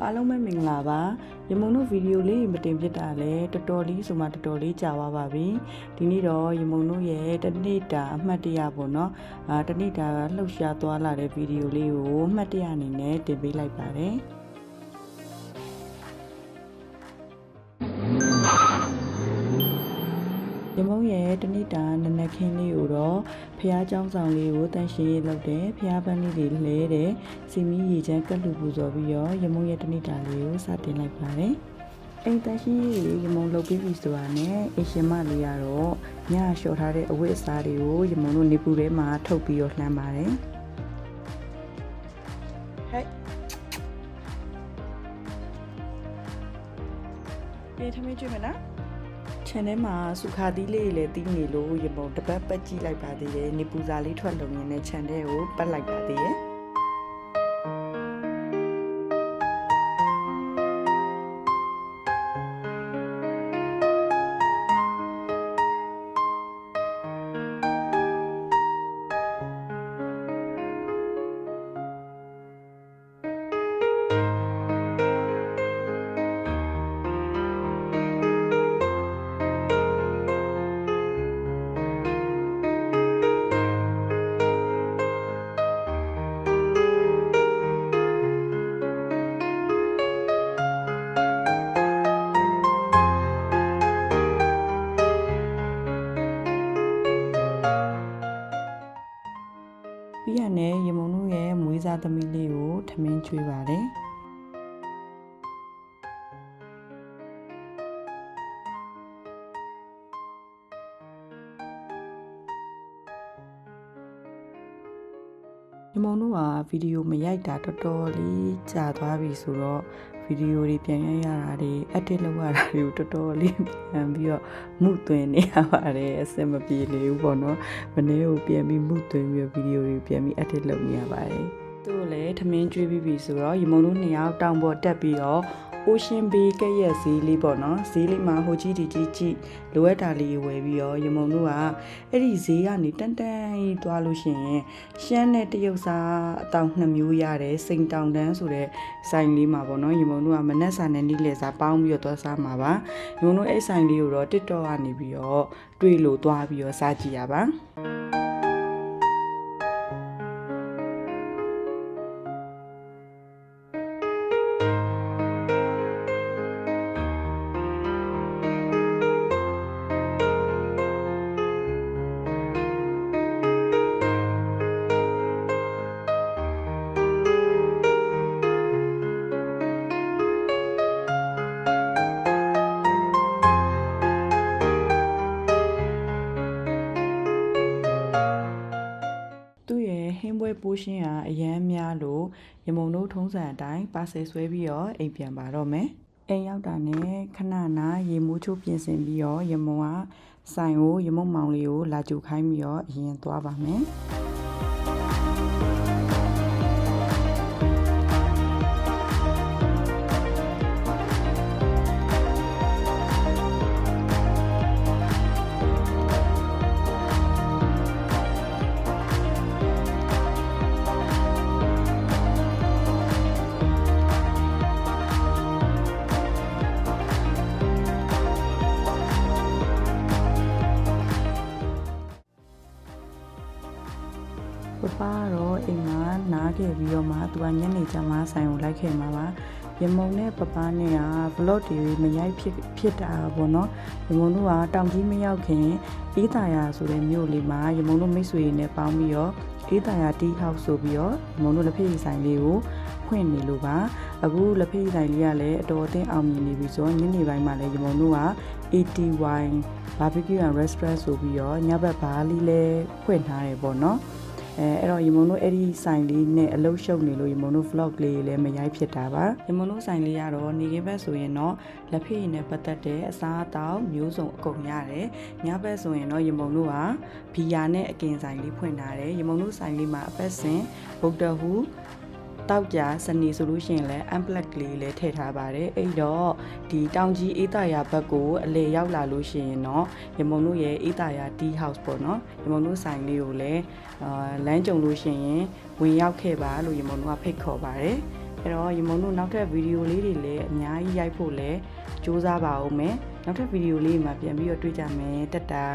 အားလုံးပဲမင်္ဂလာပါရမုံတို့ဗီဒီယိုလေးမတင်ပြတာလဲတော်တော်လေးဆိုမှတော်တော်လေးကြာသွားပါပြီဒီနေ့တော့ရမုံတို့ရဲ့တနေ့တာအမှတ်တရပေါ့နော်တနေ့တာလှုပ်ရှားသွားလာတဲ့ဗီဒီယိုလေးကိုအမှတ်တရအနေနဲ့တင်ပေးလိုက်ပါတယ်ရမုံရဲ့တနေ့တာနနက်ခင်းလေးကိုတော့ဖျားเจ้าဆောင်လေးကိုတန်ရှင်းရေးလုပ်တယ်ဖျားပန်းလေးတွေလဲတယ်စီမီရေချမ်းကတ်လူပူဇော်ပြီးတော့ရမုံရဲ့တနေ့တာလေးကိုစတင်လိုက်ပါတယ်အိမ်တန်ရှင်းရေးရမုံလုပ်ပြီးပြီဆိုတာနဲ့အရှင်မလေးကတော့ညလျှော်ထားတဲ့အဝတ်အစားတွေကိုရမုံတို့နေပူထဲမှာထုတ်ပြီးတော့လှမ်းပါတယ်ဟဲ့ပြေးထမင်းကျွေးမလားခြံထဲမှာစုခါသီးလေးလည်းတီးနေလို့ရမုံတပတ်ပတ်ကြည့်လိုက်ပါသေးတယ်နေပူစာလေးထွက်လုံနေတဲ့ခြံထဲကိုပတ်လိုက်ပါသေးတယ်ပြီးရနဲ့ရမုံတို့ရဲ့မွေးစားသမီးလေးကိုထမင်းကျွေးပါတယ်ရမုံတို့ကဗီဒီယိုမရိုက်တာတော်တော်လေးကြာသွားပြီဆိုတော့ဗီဒီယိုတွေပြန်ရတာတွေ edit လုပ်ရတာတွေကိုတော်တော်လေးပြန်ပြီးတော့မှုသွင်းနေရပါတယ်အဆင်မပြေလေဘူးပေါ့နော်မနေ့ကပြန်ပြီးမှုသွင်းပြီးဗီဒီယိုတွေပြန်ပြီး edit လုပ်နေရပါတယ်သူ့လည်းထမင်းကျွေးပြီးပြီဆိုတော့ရမုံတို့နှစ်ယောက်တောင်ပေါ်တက်ပြီးတော့Ocean Bay ကရဲ့ဈေးလေးပေါ့နော်ဈေးလေးမှာဟိုကြီးဒီကြီးလိုအပ်တာလေးဝယ်ပြီးတော့ရမုံတို့ကအဲ့ဒီဈေးကနေတန်တန်ကြီးသွားလို့ရှိရင်ရှမ်းနဲ့တရုတ်စားအတောင်2မျိုးရတယ်စိန်တောင်တန်းဆိုတဲ့ဆိုင်လေးမှာပေါ့နော်ရမုံတို့ကမနက်စာနဲ့နေ့လယ်စာပေါင်းပြီးတော့သွားစားမှာပါရမုံတို့အဲ့ဆိုင်လေးကိုတော့ TikTok ကနေပြီးတော့တွေ့လို့သွားပြီးတော့စားကြည့်ရပါဟင်းပွဲပိုးရှင်းဟာအရန်များလို့ရမုံတို့ထုံးစံအတိုင်းပါဆယ်ဆွဲပြီးတော့အိမ်ပြန်ပါတော့မယ်အိမ်ရောက်တာနဲ့ခဏနာရေမိုးချိုးပြင်ဆင်ပြီးတော့ရမုံကဆိုင်ကိုရမုံမောင်လေးကိုလာကြိုခိုင်းပြီးတော့အရင်သွားပါမယ်ပပကတော့အိမ်မှာနားခဲ့ပြီးတော့မှသူကညနေကျမှဆိုင်ကိုလိုက်ခဲ့မှာပါရမုံနဲ့ပပနဲ့က vlog တွေမရိုက်ဖြစ်တာပေါ့နော်ရမုံတို့ကတောင်ကြီးမရောက်ခင်အေးသာယာဆိုတဲ့မြို့လေးမှာရမုံတို့မိတ်ဆွေတွေနဲ့ပေါင်းပြီးတော့အေးသာယာ tea house ဆိုပြီးတော့ရမုံတို့လက်ဖက်ရည်ဆိုင်လေးကိုဖွင့်နေလို့ပါအခုလက်ဖက်ရည်ဆိုင်လေးကလည်းအတော်အသင့်အောင်မြင်နေပြီဆိုတော့ညနေပိုင်းမှာလည်းရမုံတို့က ATY barbecue and restaurant ဆိုပြီးတော့ညဘက်ဘားလေးလည်းဖွင့်ထားတယ်ပေါ့နော်အဲ့တော့ရမုံတို့အဲ့ဒီဆိုင်လေးနဲ့အလုပ်ရှုပ်နေလို့ရမုံတို့ vlog လေးလည်းမရိုက်ဖြစ်တာပါရမုံတို့ဆိုင်လေးကတော့နေကင်းဘက်ဆိုရင်တော့လက်ဖက်ရည်နဲ့ပတ်သက်တဲ့အစားအသောက်မျိုးစုံအကုန်ရတယ်ညဘက်ဆိုရင်တော့ရမုံတို့ကဘီယာနဲ့အကင်ဆိုင်လေးဖွင့်ထားတယ်ရမုံတို့ဆိုင်လေးမှာအပတ်စဉ်ဗုဒ္ဓဟူးတောက်ကြစနေဆိုလို့ရှိရင်လည်း unplug လေးလည်းထည့်ထားပါတယ်အဲ့တော့ဒီတောင်ကြီးအေးသာယာဘက်ကိုအလေရောက်လာလို့ရှိရင်တော့ရမုံတို့ရဲ့အေးသာယာ tea house ပေါ့နော်ရမုံတို့ဆိုင်လေးကိုလည်းလမ်းကြုံလို့ရှိရင်ဝင်ရောက်ခဲ့ပါလို့ရမုံတို့ကဖိတ်ခေါ်ပါတယ် အဲ့တော့ရေမုံတို့နောက်ထပ်ဗီဒီယိုလေးတွေလည်းအများကြီးရိုက်ဖို့လည်းစူးစမ်းပါဦးမယ်နောက်ထပ်ဗီဒီယိုလေးမှာပြန်ပြီးတော့တွေ့ကြမယ်တက်တာ